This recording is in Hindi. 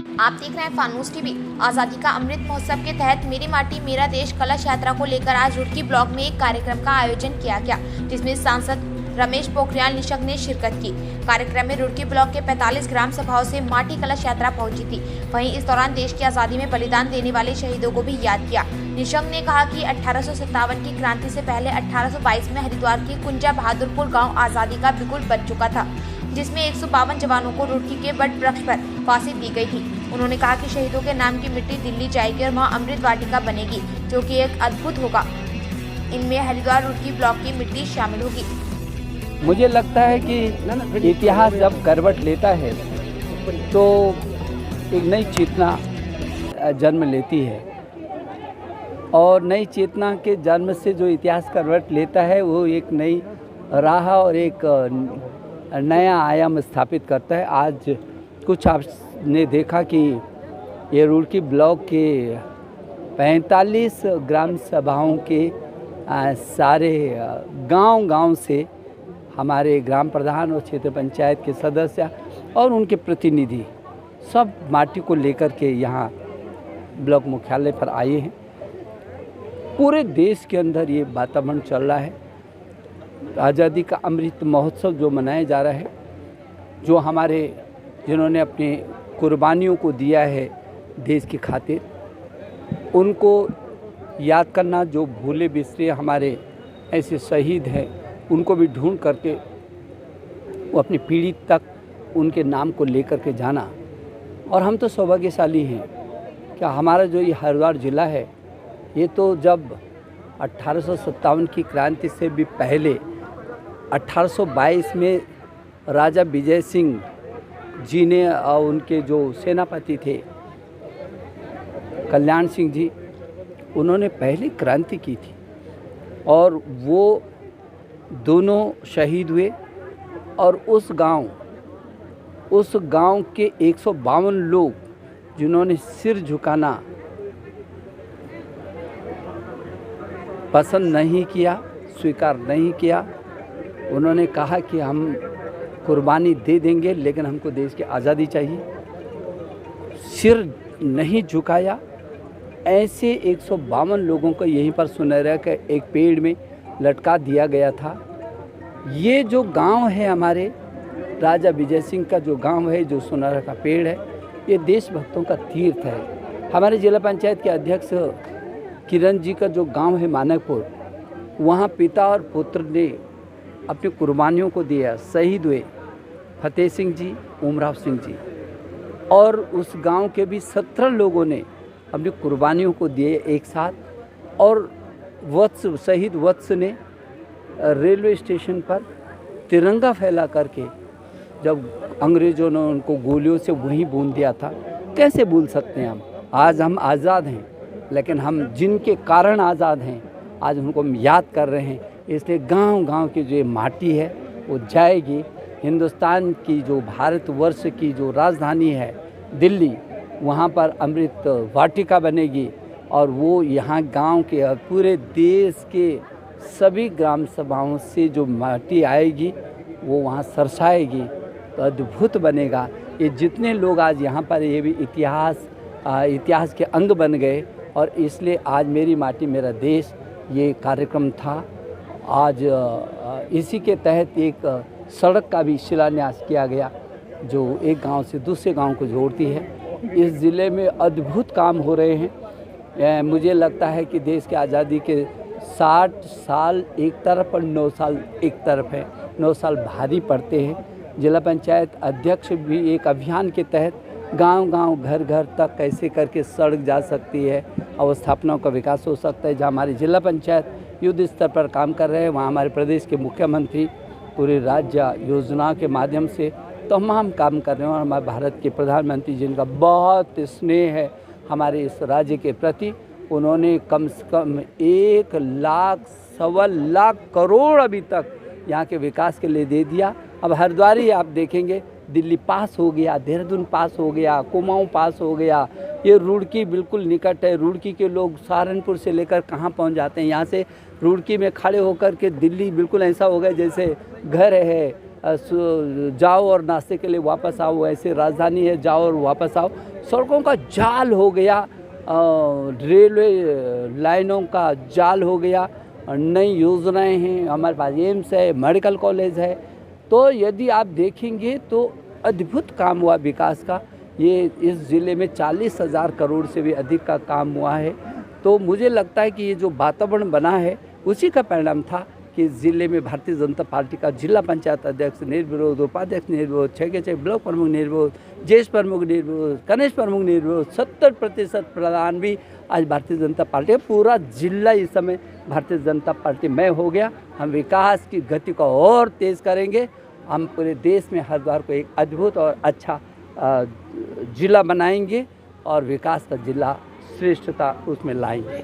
आप देख रहे हैं फानूस टीवी। आजादी का अमृत महोत्सव के तहत मेरी माटी मेरा देश कलश यात्रा को लेकर आज रुड़की ब्लॉक में एक कार्यक्रम का आयोजन किया गया, जिसमें सांसद रमेश पोखरियाल निशंक ने शिरकत की। कार्यक्रम में रुड़की ब्लॉक के 45 ग्राम सभाओं से माटी कलश यात्रा पहुंची थी। वहीं इस दौरान देश की आजादी में बलिदान देने वाले शहीदों को भी याद किया। निशंक ने कहा कि 1857 की क्रांति से पहले 1822 में हरिद्वार के कुंजा बहादुरपुर गाँव आजादी का बिल्कुल बन चुका था, जिसमें 152 जवानों को रुड़की के बट वृक्ष पर फांसी दी गई थी। उन्होंने कहा कि शहीदों के नाम की मिट्टी दिल्ली जाएगी और वहां अमृत वाटिका बनेगी, जो कि एक अद्भुत होगा। इनमें हरिद्वार रुड़की ब्लॉक की मिट्टी शामिल होगी। मुझे लगता है कि इतिहास जब करवट लेता है तो एक नई चेतना जन्म लेती है, और नई चेतना के जन्म से जो इतिहास करवट लेता है वो एक नई राह और एक नया आयाम स्थापित करता है। आज कुछ आपने देखा कि ये रुड़की ब्लॉक के 45 ग्राम सभाओं के सारे गांव से हमारे ग्राम प्रधान और क्षेत्र पंचायत के सदस्य और उनके प्रतिनिधि सब माटी को लेकर के यहाँ ब्लॉक मुख्यालय पर आए हैं। पूरे देश के अंदर ये वातावरण चल रहा है। आज़ादी का अमृत महोत्सव जो मनाया जा रहा है, जो हमारे जिन्होंने अपनी कुर्बानियों को दिया है देश की खातिर, उनको याद करना। जो भूले बिसरे हमारे ऐसे शहीद हैं, उनको भी ढूंढ करके वो अपनी पीढ़ी तक उनके नाम को लेकर के जाना। और हम तो सौभाग्यशाली हैं कि हमारा जो ये हरिद्वार ज़िला है, ये तो जब 1857 की क्रांति से भी पहले 1822 में राजा विजय सिंह जी ने और उनके जो सेनापति थे कल्याण सिंह जी, उन्होंने पहली क्रांति की थी और वो दोनों शहीद हुए। और उस गांव के 152 लोग जिन्होंने सिर झुकाना पसंद नहीं किया, स्वीकार नहीं किया, उन्होंने कहा कि हम कुर्बानी दे देंगे लेकिन हमको देश की आज़ादी चाहिए, सिर नहीं झुकाया। ऐसे 152 लोगों को यहीं पर सुनहरा के एक पेड़ में लटका दिया गया था। ये जो गांव है हमारे राजा विजय सिंह का जो गांव है, जो सुनहरा का पेड़ है, ये देशभक्तों का तीर्थ है। हमारे जिला पंचायत के अध्यक्ष किरण जी का जो गांव है मानकपुर, वहाँ पिता और पुत्र ने अपनी कुर्बानियों को दिया, शहीद हुए फतेह सिंह जी, उमराव सिंह जी, और उस गांव के भी 17 लोगों ने अपनी कुर्बानियों को दिए एक साथ। और शहीद वत्स ने रेलवे स्टेशन पर तिरंगा फैला करके जब अंग्रेज़ों ने उनको गोलियों से वहीं भून दिया था, कैसे भूल सकते हैं हम। आज हम आज़ाद हैं, लेकिन हम जिनके कारण आज़ाद हैं आज उनको हम याद कर रहे हैं। इसलिए गांव-गांव की जो माटी है वो जाएगी। हिंदुस्तान की जो भारतवर्ष की जो राजधानी है दिल्ली, वहाँ पर अमृत वाटिका बनेगी और वो यहाँ गांव के और पूरे देश के सभी ग्राम सभाओं से जो माटी आएगी वो वहाँ सरसाएगी, तो अद्भुत बनेगा। ये जितने लोग आज यहाँ पर, ये भी इतिहास के अंग बन गए। और इसलिए आज मेरी माटी मेरा देश ये कार्यक्रम था। आज इसी के तहत एक सड़क का भी शिलान्यास किया गया, जो एक गांव से दूसरे गांव को जोड़ती है। इस ज़िले में अद्भुत काम हो रहे हैं। मुझे लगता है कि देश की आज़ादी के 60 साल एक तरफ और 9 साल एक तरफ है। 9 साल भारी पड़ते हैं। जिला पंचायत अध्यक्ष भी एक अभियान के तहत गांव-गांव, घर-घर तक कैसे करके सड़क जा सकती है, अवस्थापनाओं का विकास हो सकता है। जहाँ हमारी जिला पंचायत युद्ध स्तर पर काम कर रहे हैं, वहाँ हमारे प्रदेश के मुख्यमंत्री पूरे राज्य योजना के माध्यम से तमाम काम कर रहे हैं। और हमारे भारत के प्रधानमंत्री जिनका बहुत स्नेह है हमारे इस राज्य के प्रति, उन्होंने कम से कम 1 लाख, 1.25 लाख करोड़ अभी तक यहाँ के विकास के लिए दे दिया। अब हरिद्वार ही आप देखेंगे, दिल्ली पास हो गया, देहरादून पास हो गया, कुमाऊं पास हो गया। ये रुड़की बिल्कुल निकट है। रुड़की के लोग सहारनपुर से लेकर कहाँ पहुँच जाते हैं। यहाँ से रुड़की में खड़े होकर के दिल्ली बिल्कुल ऐसा हो गया जैसे घर है, जाओ और नाश्ते के लिए वापस आओ, ऐसे राजधानी है, जाओ और वापस आओ। सड़कों का जाल हो गया, रेलवे लाइनों का जाल हो गया, नई योजनाएं हैं, हमारे पास एम्स है, मेडिकल कॉलेज है। तो यदि आप देखेंगे तो अद्भुत काम हुआ विकास का। ये इस ज़िले में 40,000 करोड़ से भी अधिक का काम हुआ है। तो मुझे लगता है कि ये जो वातावरण बना है उसी का परिणाम था कि ज़िले में भारतीय जनता पार्टी का जिला पंचायत अध्यक्ष निर्विरोध, उपाध्यक्ष निर्विरोध, 6 के 6 ब्लॉक प्रमुख निर्विरोध, ज्येष्ठ प्रमुख निर्विरोध, कनिष्ठ प्रमुख निर्विरोध, 70% प्रधान भी आज भारतीय जनता पार्टी, पूरा जिला इस समय भारतीय जनता पार्टी में हो गया। हम विकास की गति को और तेज़ करेंगे। हम पूरे देश में हरिद्वार को एक अद्भुत और अच्छा जिला बनाएंगे और विकास का जिला श्रेष्ठता उसमें लाएंगे।